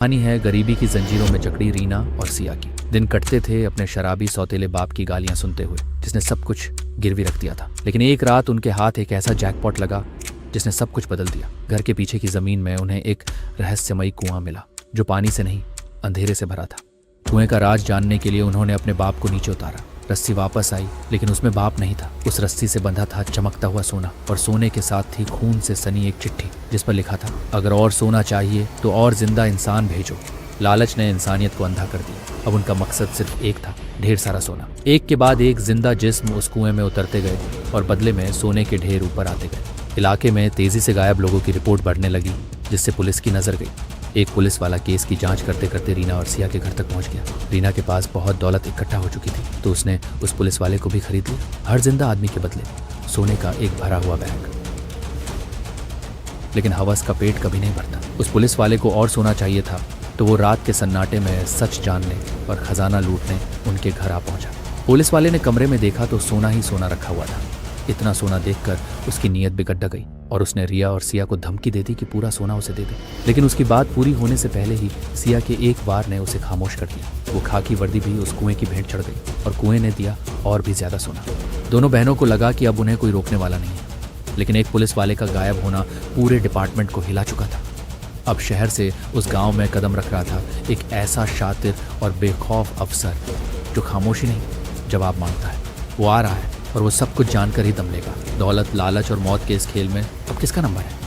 कहानी है गरीबी की जंजीरों में जकड़ी रीना और सिया की। दिन कटते थे अपने शराबी सौतेले बाप की गालियां सुनते हुए, जिसने सब कुछ गिरवी रख दिया था। लेकिन एक रात उनके हाथ एक ऐसा जैकपॉट लगा जिसने सब कुछ बदल दिया। घर के पीछे की जमीन में उन्हें एक रहस्यमयी कुआं मिला, जो पानी से नहीं अंधेरे से भरा था। कुएं का राज जानने के लिए उन्होंने अपने बाप को नीचे उतारा। रस्सी वापस आई, लेकिन उसमें बाप नहीं था। उस रस्सी से बंधा था चमकता हुआ सोना, और सोने के साथ थी खून से सनी एक चिट्ठी, जिस पर लिखा था, अगर और सोना चाहिए तो और जिंदा इंसान भेजो। लालच ने इंसानियत को अंधा कर दिया। अब उनका मकसद सिर्फ एक था, ढेर सारा सोना। एक के बाद एक जिंदा जिस्म उस कुएं में उतरते गए और बदले में सोने के ढेर ऊपर आते गए। इलाके में तेजी से गायब लोगों की रिपोर्ट बढ़ने लगी, जिससे पुलिस की नजर गई। एक पुलिस वाला केस की जांच करते करते रीना और सिया के घर तक पहुंच गया। रीना के पास बहुत दौलत इकट्ठा हो चुकी थी, तो उसने उस पुलिस वाले को भी खरीद लिया, हर जिंदा आदमी के बदले सोने का एक भरा हुआ बैग। लेकिन हवस का पेट कभी नहीं भरता। उस पुलिस वाले को और सोना चाहिए था, तो वो रात के सन्नाटे में सच जानने और खजाना लूटने उनके घर आ पहुंचा। पुलिस वाले ने कमरे में देखा तो सोना ही सोना रखा हुआ था। इतना सोना देखकर उसकी नीयत बिगड़ गई और उसने रिया और सिया को धमकी दे दी कि पूरा सोना उसे दे दे। लेकिन उसकी बात पूरी होने से पहले ही सिया के एक बार ने उसे खामोश कर दिया। वो खाकी वर्दी भी उस कुएं की भेंट चढ़ गई और कुएं ने दिया और भी ज्यादा सोना। दोनों बहनों को लगा कि अब उन्हें कोई रोकने वाला नहीं है। लेकिन एक पुलिस वाले का गायब होना पूरे डिपार्टमेंट को हिला चुका था। अब शहर से उस गांव में कदम रख रहा था एक ऐसा शातिर और बेखौफ अफसर, जो खामोशी नहीं जवाब मांगता है। वो आ रहा है और वो सब कुछ जानकर ही दम लेगा। दौलत, लालच और मौत के इस खेल में अब किसका नंबर है?